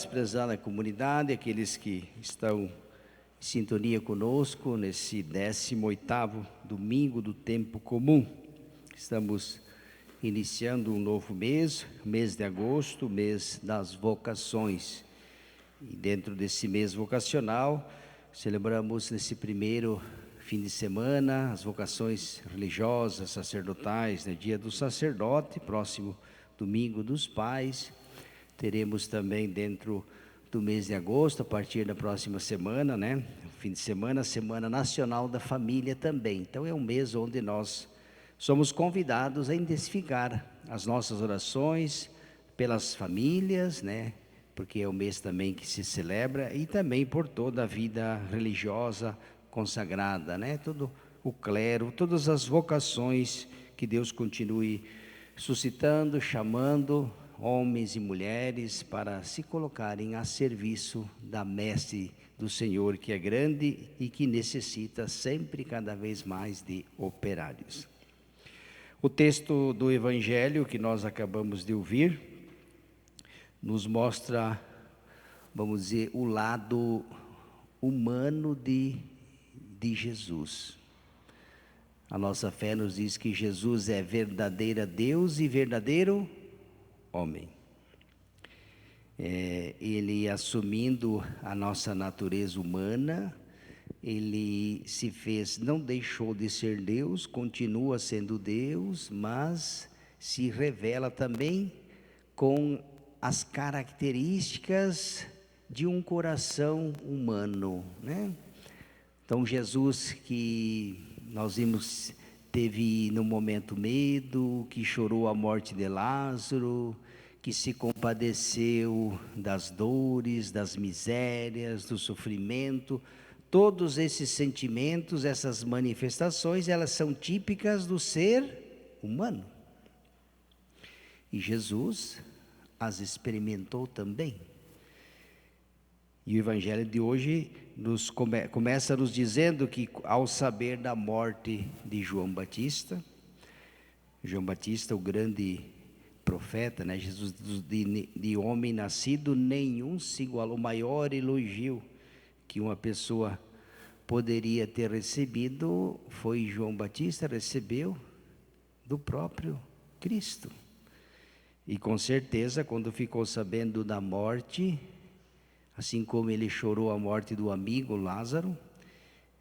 noite, prezada comunidade, aqueles que estão em sintonia conosco nesse 18º domingo do tempo comum. Estamos iniciando um novo mês de agosto, mês das vocações. E dentro desse mês vocacional, celebramos nesse primeiro fim de semana as vocações religiosas, sacerdotais, dia do sacerdote, próximo domingo dos pais. Teremos também dentro do mês de agosto, a partir da próxima semana, fim de semana, Semana Nacional da Família também. Então é um mês onde nós somos convidados a intensificar as nossas orações pelas famílias, porque é o mês também que se celebra, e também por toda a vida religiosa consagrada, todo o clero, todas as vocações que Deus continue suscitando, chamando homens e mulheres para se colocarem a serviço da messe do Senhor, que é grande e que necessita sempre cada vez mais de operários. O texto do Evangelho que nós acabamos de ouvir nos mostra, vamos dizer, o lado humano de Jesus. A nossa fé nos diz que Jesus é verdadeiro Deus e verdadeiro homem. Ele, assumindo a nossa natureza humana, ele se fez, não deixou de ser Deus, continua sendo Deus, mas se revela também com as características de um coração humano, Então Jesus, que nós vimos, teve no momento medo, que chorou a morte de Lázaro, que se compadeceu das dores, das misérias, do sofrimento. Todos esses sentimentos, essas manifestações, elas são típicas do ser humano. E Jesus as experimentou também. E o Evangelho de hoje começa nos dizendo que, ao saber da morte de João Batista, o grande profeta, Jesus, de homem nascido, nenhum se igualou. O maior elogio que uma pessoa poderia ter recebido foi João Batista, recebeu do próprio Cristo. E com certeza, quando ficou sabendo da morte, assim como ele chorou a morte do amigo Lázaro,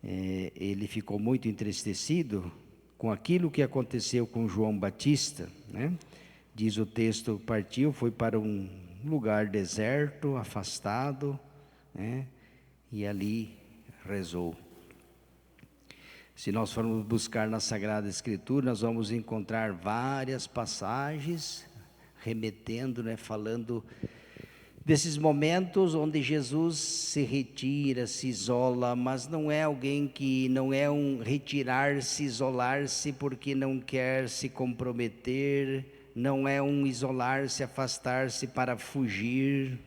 ele ficou muito entristecido com aquilo que aconteceu com João Batista, Diz o texto, partiu, foi para um lugar deserto, afastado, e ali rezou. Se nós formos buscar na Sagrada Escritura, nós vamos encontrar várias passagens remetendo, falando desses momentos onde Jesus se retira, se isola, mas não é alguém que, não é um retirar-se, isolar-se porque não quer se comprometer, não é um isolar-se, afastar-se para fugir,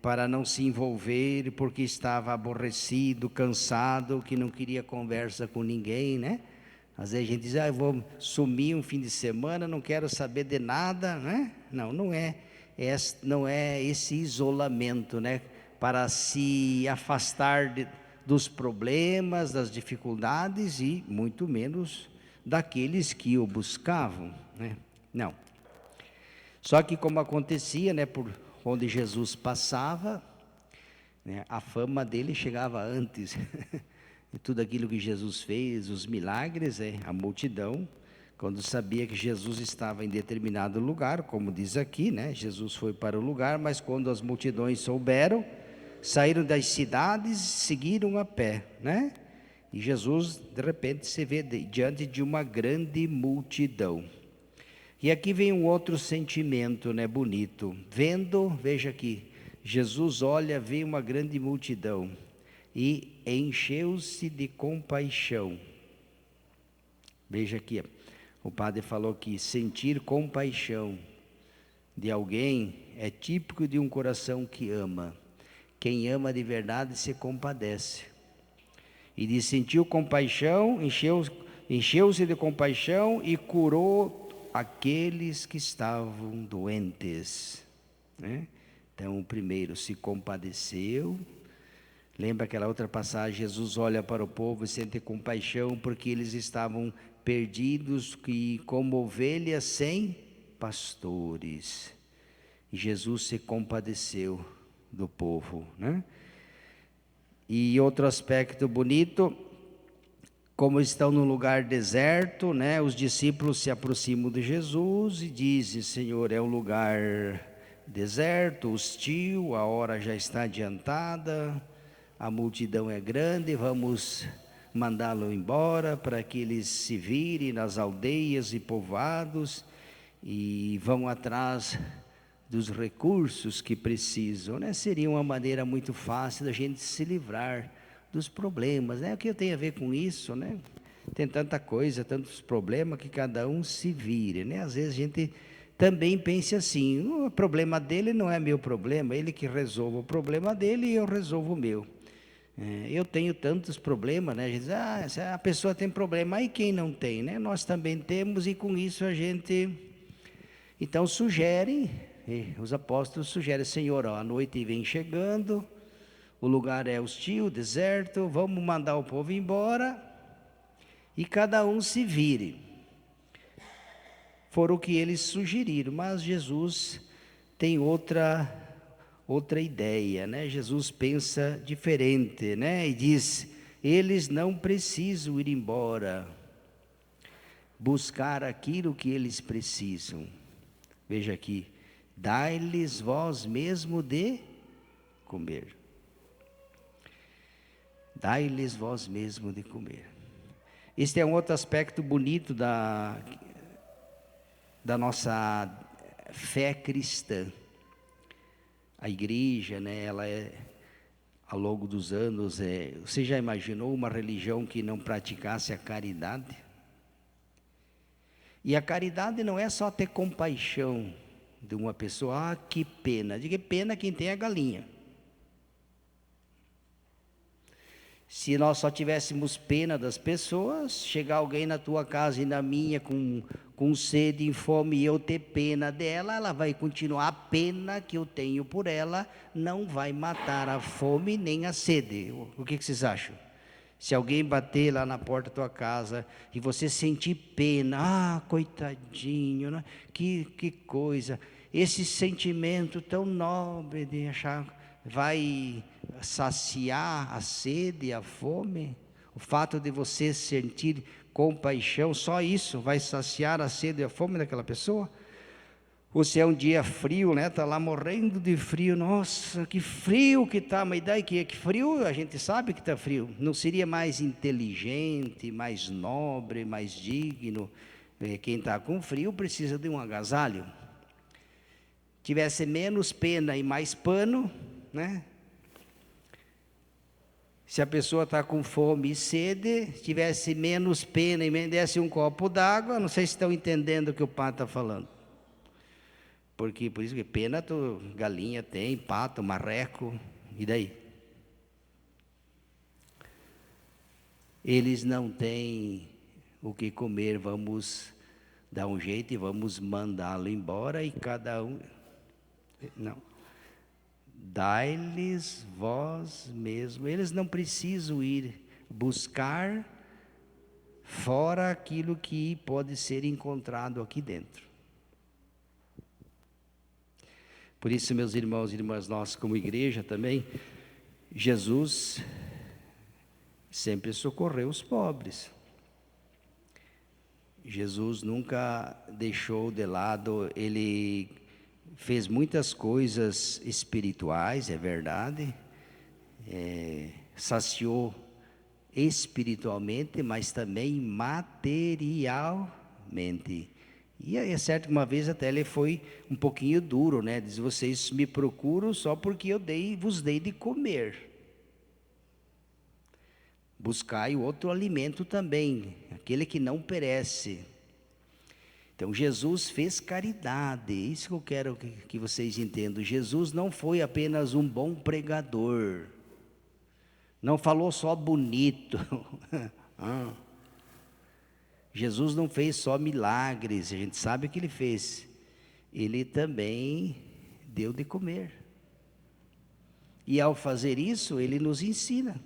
para não se envolver porque estava aborrecido, cansado, que não queria conversa com ninguém, Às vezes a gente diz, eu vou sumir um fim de semana, não quero saber de nada, Não é esse isolamento, para se afastar dos problemas, das dificuldades e muito menos daqueles que o buscavam, Não. Só que como acontecia, por onde Jesus passava, a fama dele chegava antes. E tudo aquilo que Jesus fez, os milagres, a multidão, quando sabia que Jesus estava em determinado lugar, como diz aqui, Jesus foi para o lugar, mas quando as multidões souberam, saíram das cidades, seguiram a pé, E Jesus, de repente, se vê diante de uma grande multidão. E aqui vem um outro sentimento, bonito. Vendo, veja aqui, Jesus olha, vê uma grande multidão e encheu-se de compaixão. Veja aqui, o padre falou que sentir compaixão de alguém é típico de um coração que ama. Quem ama de verdade se compadece. E diz, sentiu compaixão, encheu-se de compaixão e curou aqueles que estavam doentes. Então, primeiro, se compadeceu. Lembra aquela outra passagem? Jesus olha para o povo e sente compaixão, porque eles estavam perdidos e como ovelhas sem pastores. E Jesus se compadeceu do povo, né? E outro aspecto bonito, como estão num lugar deserto, né? Os discípulos se aproximam de Jesus e dizem: Senhor, é um lugar deserto, hostil, a hora já está adiantada, a multidão é grande, vamos mandá-lo embora para que eles se virem nas aldeias e povoados e vão atrás dos recursos que precisam, né? Seria uma maneira muito fácil da gente se livrar dos problemas, né? O que eu tenho a ver com isso, né? Tem tanta coisa, tantos problemas que cada um se vire, né? Às vezes a gente também pensa assim: o problema dele não é meu problema, ele que resolve o problema dele e eu resolvo o meu. Eu tenho tantos problemas, né? A gente diz, a pessoa tem problema, e quem não tem, né? Nós também temos, e com isso a gente, então sugerem, os apóstolos sugerem: Senhor, ó, a noite vem chegando, o lugar é hostil, deserto, vamos mandar o povo embora, e cada um se vire. Foram o que eles sugeriram, mas Jesus tem outra ideia, né? Jesus pensa diferente, né? E diz: eles não precisam ir embora, buscar aquilo que eles precisam. Veja aqui: dai-lhes vós mesmo de comer. Dai-lhes vós mesmo de comer. Este é um outro aspecto bonito da nossa fé cristã. A igreja, né, ela é, ao longo dos anos, você já imaginou uma religião que não praticasse a caridade? E a caridade não é só ter compaixão de uma pessoa, que pena. Diga, pena quem tem a galinha. Se nós só tivéssemos pena das pessoas, chegar alguém na tua casa e na minha com sede e fome, e eu ter pena dela, ela vai continuar. A pena que eu tenho por ela não vai matar a fome nem a sede. O que vocês acham? Se alguém bater lá na porta da tua casa e você sentir pena, coitadinho, né? Que coisa, esse sentimento tão nobre de achar, vai saciar a sede, a fome? O fato de você sentir compaixão, só isso vai saciar a sede e a fome daquela pessoa? Ou se é um dia frio, né? Está lá morrendo de frio, nossa, que frio que está, mas daí que frio, a gente sabe que está frio. Não seria mais inteligente, mais nobre, mais digno? Quem está com frio precisa de um agasalho. Tivesse menos pena e mais pano, né? Se a pessoa está com fome e sede, tivesse menos pena e me desse um copo d'água, não sei se estão entendendo o que o padre está falando. Porque, por isso que pena, galinha tem, pato, marreco, e daí? Eles não têm o que comer, vamos dar um jeito e vamos mandá-lo embora, e cada um... Não. Dai-lhes vós mesmo. Eles não precisam ir buscar fora aquilo que pode ser encontrado aqui dentro. Por isso, meus irmãos e irmãs, nós como igreja também, Jesus sempre socorreu os pobres. Jesus nunca deixou de lado, ele fez muitas coisas espirituais, é verdade, saciou espiritualmente, mas também materialmente. E é certo que uma vez até ele foi um pouquinho duro, né? Diz: vocês me procuram só porque eu vos dei de comer. Buscai o outro alimento também, aquele que não perece. Então Jesus fez caridade, isso que eu quero que vocês entendam. Jesus não foi apenas um bom pregador, não falou só bonito. Jesus não fez só milagres, a gente sabe o que ele fez. Ele também deu de comer. E ao fazer isso, ele nos ensina.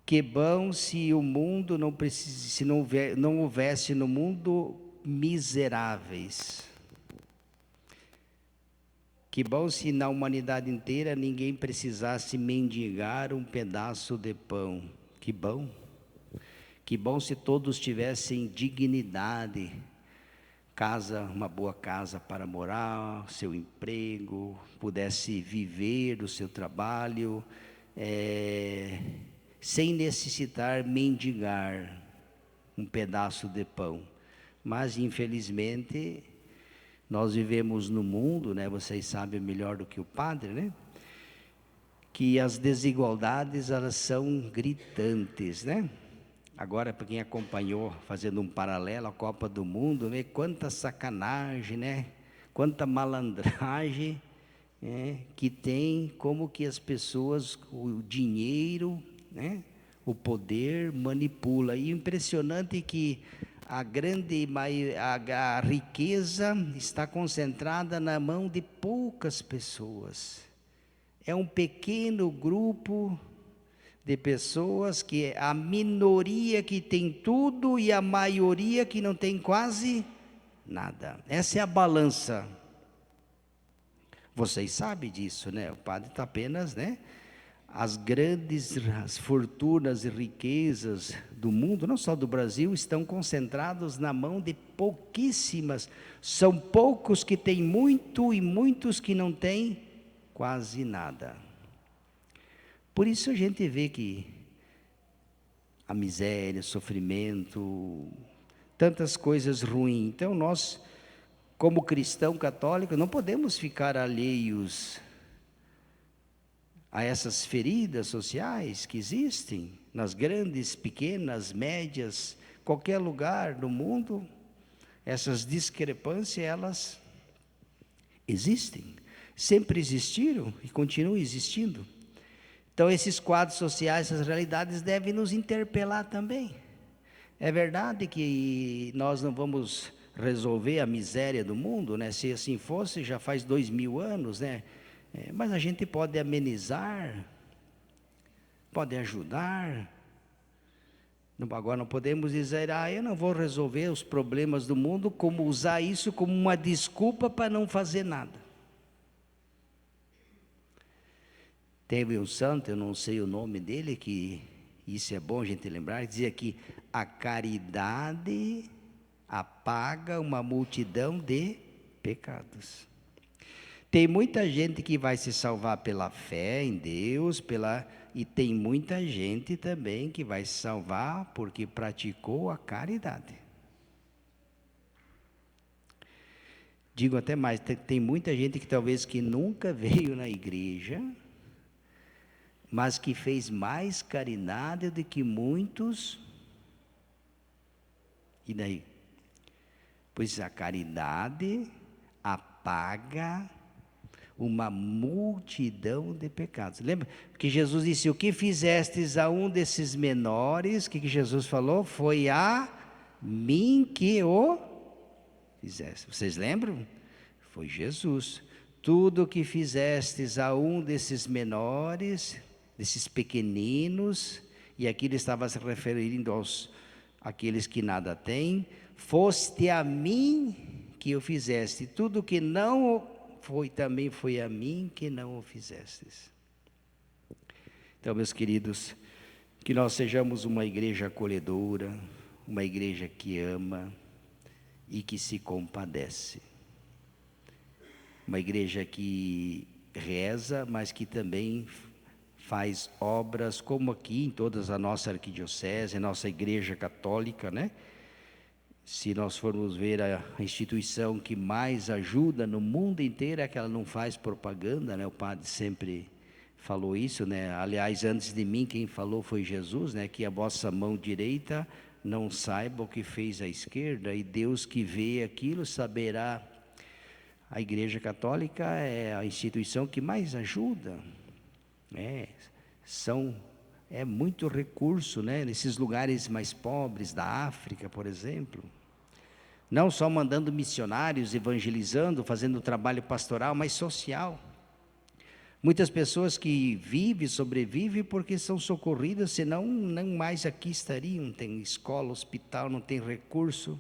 Que bom se o mundo não precisa, se não houvesse no mundo miseráveis. Que bom se na humanidade inteira ninguém precisasse mendigar um pedaço de pão. Que bom. Que bom se todos tivessem dignidade, casa, uma boa casa para morar, seu emprego, pudesse viver do seu trabalho, sem necessitar mendigar um pedaço de pão. Mas infelizmente nós vivemos no mundo, né? Vocês sabem melhor do que o padre, né? Que as desigualdades, elas são gritantes, né? Agora, para quem acompanhou, fazendo um paralelo, a Copa do Mundo, né? Quanta sacanagem, né? Quanta malandragem, que tem, como que as pessoas, o dinheiro, né? O poder manipula. E impressionante que a riqueza está concentrada na mão de poucas pessoas. É um pequeno grupo de pessoas, que é a minoria que tem tudo e a maioria que não tem quase nada. Essa é a balança. Vocês sabem disso, né? O padre está apenas, né? As fortunas e riquezas do mundo, não só do Brasil, estão concentrados na mão de pouquíssimas. São poucos que têm muito e muitos que não têm quase nada. Por isso a gente vê que a miséria, o sofrimento, tantas coisas ruins. Então nós, como cristão católico, não podemos ficar alheios a essas feridas sociais que existem nas grandes, pequenas, médias, qualquer lugar do mundo. Essas discrepâncias, elas existem, sempre existiram e continuam existindo. Então esses quadros sociais, essas realidades devem nos interpelar também. É verdade que nós não vamos resolver a miséria do mundo, né? Se assim fosse, já faz 2000 anos, né? Mas a gente pode amenizar, pode ajudar. Agora não podemos dizer, eu não vou resolver os problemas do mundo, como usar isso como uma desculpa para não fazer nada. Teve um santo, eu não sei o nome dele, que isso é bom a gente lembrar, dizia que a caridade apaga uma multidão de pecados. Tem muita gente que vai se salvar pela fé em Deus, e tem muita gente também que vai se salvar porque praticou a caridade. Digo até mais, tem muita gente que talvez que nunca veio na igreja, mas que fez mais caridade do que muitos. E daí? Pois a caridade apaga uma multidão de pecados. Lembra que Jesus disse, o que fizestes a um desses menores, o que Jesus falou? Foi a mim que o fizeste. Vocês lembram? Foi Jesus. Tudo o que fizestes a um desses menores, desses pequeninos, e aqui ele estava se referindo àqueles que nada têm, foste a mim que o fizeste. Tudo que não também foi a mim que não o fizestes. Então, meus queridos, que nós sejamos uma igreja acolhedora, uma igreja que ama e que se compadece. Uma igreja que reza, mas que também faz obras, como aqui em toda a nossa arquidiocese, a nossa igreja católica, né? Se nós formos ver a instituição que mais ajuda no mundo inteiro, é que ela não faz propaganda, né? O padre sempre falou isso, né? Aliás, antes de mim, quem falou foi Jesus, né? Que a vossa mão direita não saiba o que fez a esquerda, e Deus que vê aquilo saberá. A Igreja Católica é a instituição que mais ajuda, é muito recurso, né? Nesses lugares mais pobres da África, por exemplo. Não só mandando missionários, evangelizando, fazendo trabalho pastoral, mas social. Muitas pessoas que vivem, sobrevivem porque são socorridas, senão não mais aqui estariam. Não tem escola, hospital, não tem recurso,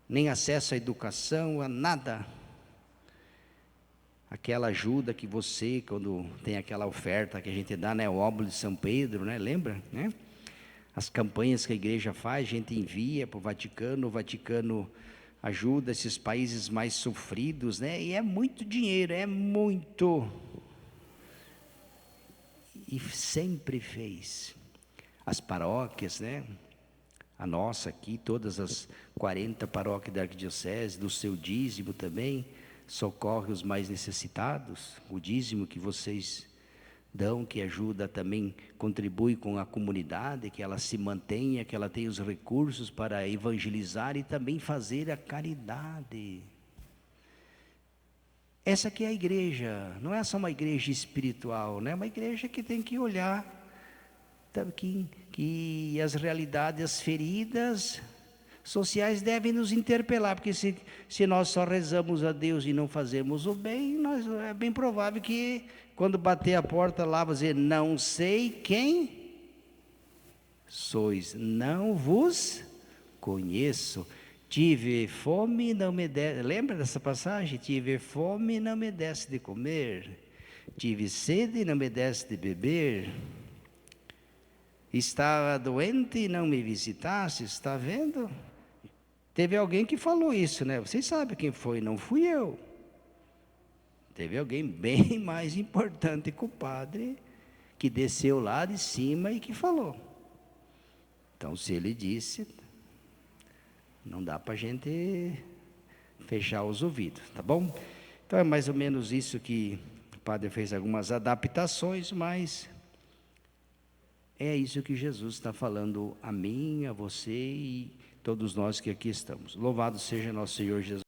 nem acesso à educação, a nada. Aquela ajuda que você, quando tem aquela oferta que a gente dá, né, o óbolo de São Pedro, né, lembra, né? As campanhas que a igreja faz, a gente envia para o Vaticano ajuda esses países mais sofridos, né? E é muito dinheiro, é muito. E sempre fez. As paróquias, né? A nossa aqui, todas as 40 paróquias da arquidiocese, do seu dízimo também, socorre os mais necessitados. O dízimo que vocês dão, que ajuda também, contribui com a comunidade, que ela se mantenha, que ela tenha os recursos para evangelizar e também fazer a caridade. Essa aqui é a igreja, não é só uma igreja espiritual, né? É uma igreja que tem que olhar que as realidades, as feridas sociais devem nos interpelar, porque se nós só rezamos a Deus e não fazemos o bem, é bem provável que quando bater a porta lá, vai dizer, não sei quem sois, não vos conheço. Tive fome e não me desse, lembra dessa passagem? Tive fome e não me desse de comer, tive sede e não me desse de beber, estava doente e não me visitasse, está vendo? Teve alguém que falou isso, né? Vocês sabem quem foi, não fui eu. Teve alguém bem mais importante que o padre, que desceu lá de cima e que falou. Então, se ele disse, não dá para a gente fechar os ouvidos, tá bom? Então, é mais ou menos isso que o padre fez algumas adaptações, mas é isso que Jesus está falando a mim, a você e todos nós que aqui estamos. Louvado seja nosso Senhor Jesus.